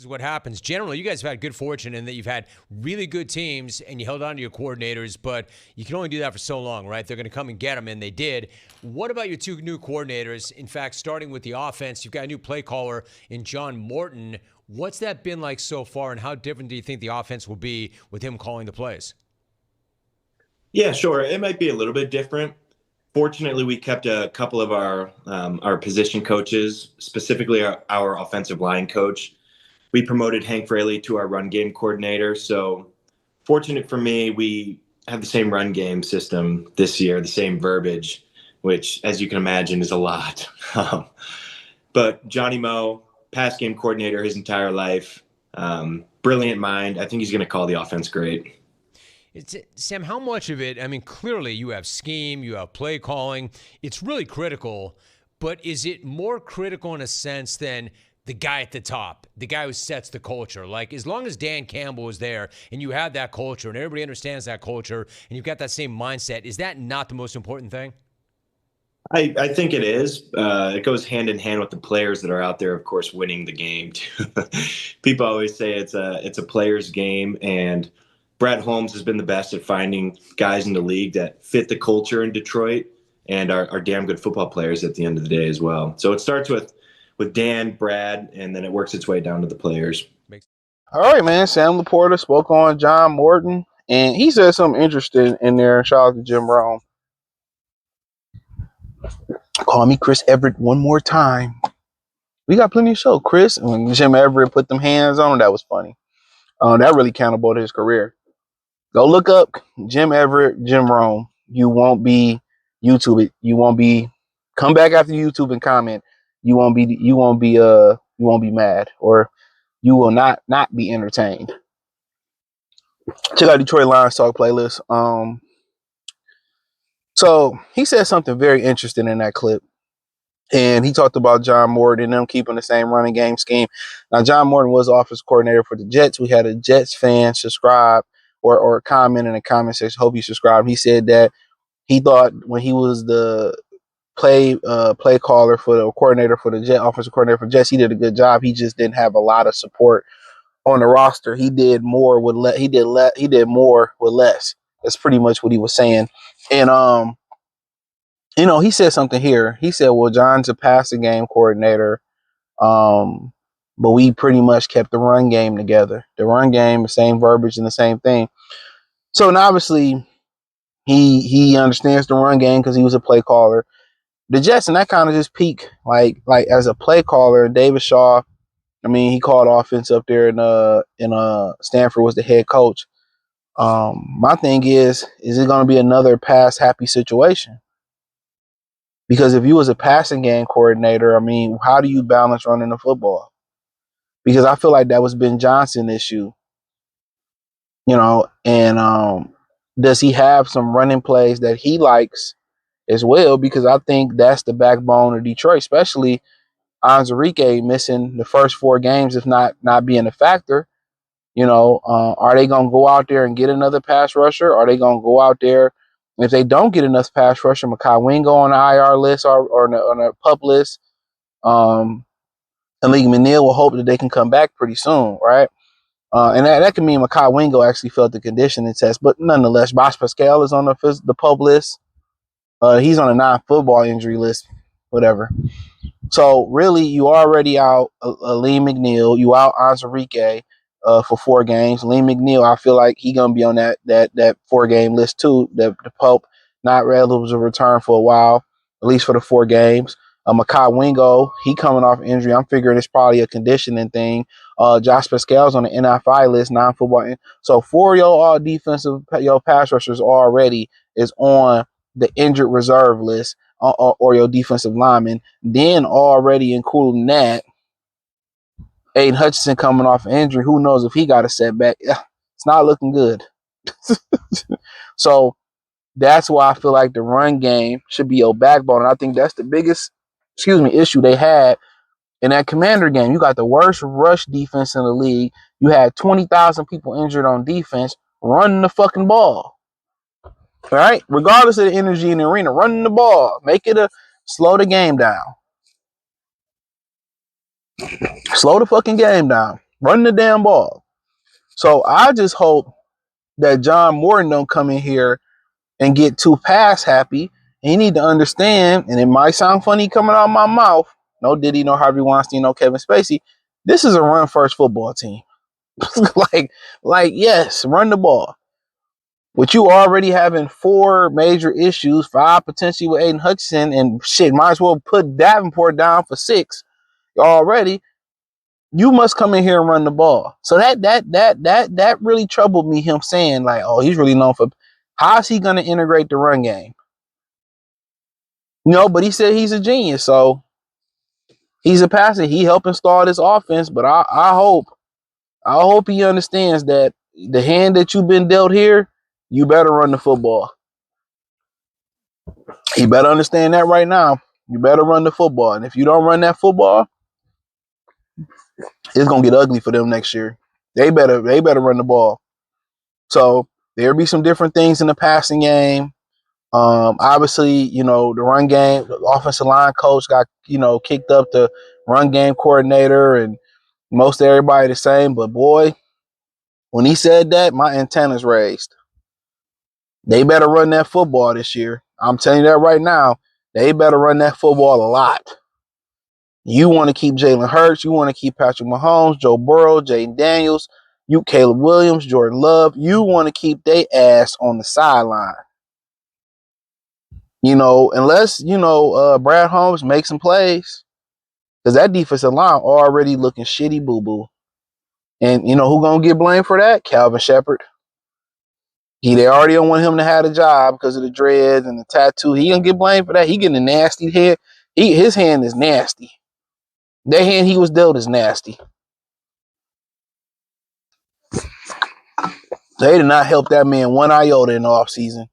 what happens. Generally, you guys have had good fortune in that you've had really good teams and you held on to your coordinators, but you can only do that for so long, right? They're going to come and get them, and they did. What about your two new coordinators? In fact, starting with the offense, you've got a new play caller in John Morton. What's that been like so far, and how different do you think the offense will be with him calling the plays? Yeah, sure. It might be a little bit different. Fortunately, we kept a couple of our position coaches, specifically our offensive line coach. We promoted Hank Fraley to our run game coordinator. So fortunate for me, we have the same run game system this year, the same verbiage, which, as you can imagine, is a lot. But Johnny Moe, pass game coordinator his entire life, brilliant mind. I think he's going to call the offense great. Sam, how much of it, I mean, clearly you have scheme, you have play calling. It's really critical, but is it more critical in a sense than the guy at the top, the guy who sets the culture? Like, as long as Dan Campbell is there and you have that culture and everybody understands that culture and you've got that same mindset, is that not the most important thing? I think it is. It goes hand in hand with the players that are out there, of course, winning the game too. People always say it's a player's game, and Brad Holmes has been the best at finding guys in the league that fit the culture in Detroit and are damn good football players at the end of the day as well. So it starts with Dan, Brad, and then it works its way down to the players. All right, man. Sam Laporta spoke on John Morton, and he said something interesting in there. Shout out to Jim Rome. Call me Chris Everett one more time. We got plenty of show, Chris. When Jim Everett put them hands on him, that was funny. That really accountable to his career. Go look up Jim Everett, Jim Rome. You won't be YouTube it. You won't be come back after YouTube and comment. You won't be mad, or you will not be entertained. Check out Detroit Lions Talk playlist. So he said something very interesting in that clip. And he talked about John Morton and them keeping the same running game scheme. Now, John Morton was offensive coordinator for the Jets. We had a Jets fan subscribe or comment in the comment section. Hope you subscribe. He said that he thought when he was the play caller for the coordinator for the Jet offensive coordinator for Jets, he did a good job. He just didn't have a lot of support on the roster. He did more with he did more with less. That's pretty much what he was saying. And he said something here. He said, well, John's a passing game coordinator, but we pretty much kept the run game together. The run game, the same verbiage and the same thing. So, and obviously, he understands the run game because he was a play caller. The Jets, and that kind of just peak, like as a play caller, David Shaw, I mean, he called offense up there in Stanford, was the head coach. My thing is it going to be another pass happy situation? Because if you was a passing game coordinator, I mean, how do you balance running the football? Because I feel like that was Ben Johnson's issue, and does he have some running plays that he likes as well? Because I think that's the backbone of Detroit, especially Enrique missing the first 4 games, if not being a factor. Are they going to go out there and get another pass rusher? Are they going to go out there? And if they don't get enough pass rusher, Makai Wingo on the IR list or on a pup list, and League McNeil will hope that they can come back pretty soon, right? And that can mean Makai Wingo actually failed the conditioning test. But nonetheless, Bosh Pascal is on the pup list. He's on a non-football injury list, whatever. So really, you already out Lee McNeil, you out Enrique for 4 games. Lee McNeil, I feel like he's gonna be on that 4-game list too. The Pope not eligible to return for a while, at least for the 4 games. Makai Wingo, he coming off injury. I'm figuring it's probably a conditioning thing. Josh Pascal's on the NFI list, non-football. So 4 your defensive pass rushers already is on the injured reserve list, or your defensive lineman. Then already including that, Aiden Hutchinson coming off injury. Who knows if he got a setback? It's not looking good. So that's why I feel like the run game should be your backbone. And I think that's the biggest, issue they had in that Commander game. You got the worst rush defense in the league. You had 20,000 people injured on defense running the fucking ball. All right? Regardless of the energy in the arena, running the ball. Slow the game down. Slow the fucking game down. Run the damn ball. So I just hope that John Morton don't come in here and get too pass happy. And you need to understand, and it might sound funny coming out of my mouth. No Diddy, no Harvey Weinstein, no Kevin Spacey. This is a run first football team. Yes, run the ball. With you already having 4 major issues, 5 potentially with Aiden Hutchinson, and shit, might as well put Davenport down for 6 already. You must come in here and run the ball. So that really troubled me. Him saying like, oh, he's really known for. How's he going to integrate the run game? No, but he said he's a genius. So he's a passer. He helped install this offense. But I hope he understands that the hand that you've been dealt here, you better run the football. He better understand that right now. You better run the football. And if you don't run that football, it's gonna get ugly for them next year. They better run the ball. So there'll be some different things in the passing game. Obviously, you know, the run game, the offensive line coach got, you know, kicked up the run game coordinator, and most everybody the same. But boy, when he said that, my antennas raised. They better run that football this year. I'm telling you that right now. They better run that football a lot. You want to keep Jalen Hurts. You want to keep Patrick Mahomes, Joe Burrow, Jaden Daniels, you Caleb Williams, Jordan Love. You want to keep their ass on the sideline. You know, unless, you know, Brad Holmes makes some plays, because that defensive line already looking shitty boo-boo. And, you know, who going to get blamed for that? Calvin Shepard. They already don't want him to have a job because of the dreads and the tattoo. He going to get blamed for that. He getting a nasty head. His hand is nasty. That hand he was dealt is nasty. They did not help that man one iota in the offseason.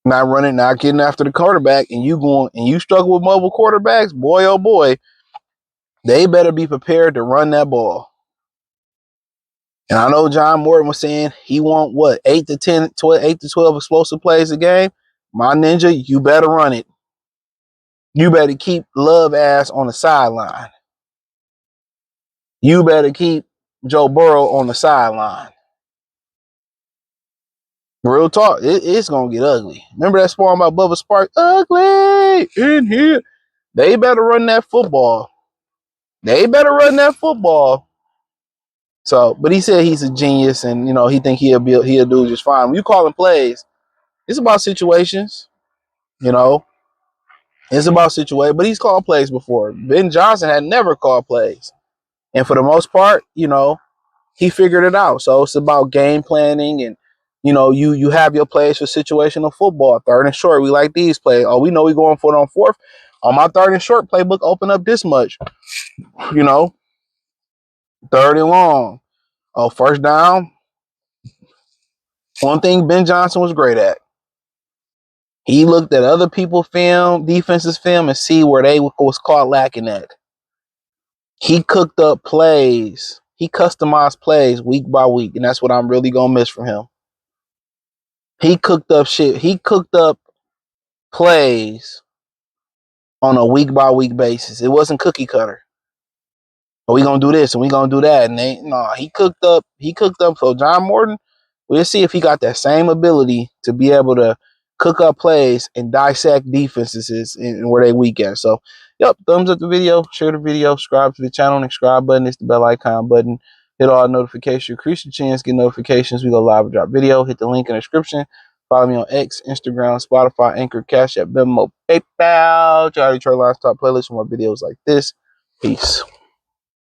Not running, not getting after the quarterback, and you struggle with mobile quarterbacks, boy, oh boy, they better be prepared to run that ball. And I know John Morton was saying he want what, 8 to 10, 12, 8 to 12 explosive plays a game. My ninja, you better run it. You better keep Love ass on the sideline. You better keep Joe Burrow on the sideline. Real talk, it's gonna get ugly. Remember that sparring about Bubba Sparks? Ugly in here. They better run that football. So, but he said he's a genius, and you know he think he'll do just fine. When you calling plays, it's about situations. You know, it's about situation. But he's called plays before. Ben Johnson had never called plays, and for the most part, you know, he figured it out. So it's about game planning, and you know, you have your plays for situational football. 3rd and short, we like these plays. Oh, we know we going for it on 4th. On my 3rd and short playbook, open up this much. You know, 3rd and long. Oh, 1st down. One thing Ben Johnson was great at. He looked at other people's film, defense's film, and see where they was caught lacking at. He cooked up plays. He customized plays week by week, and that's what I'm really gonna miss from him. He cooked up shit. He cooked up plays on a week by week basis. It wasn't cookie cutter. We gonna do this and we gonna do that, and he cooked up. So John Morton, we'll see if he got that same ability to be able to cook up plays and dissect defenses and where they weak at. So, yep, thumbs up the video, share the video, subscribe to the channel, and the subscribe button is the bell icon button. Hit all notifications, increase your chance, get notifications. We go live and drop video. Hit the link in the description. Follow me on X, Instagram, Spotify, Anchor, Cash App, Venmo, PayPal. Charlie Detroit Lions Top playlist for more videos like this. Peace.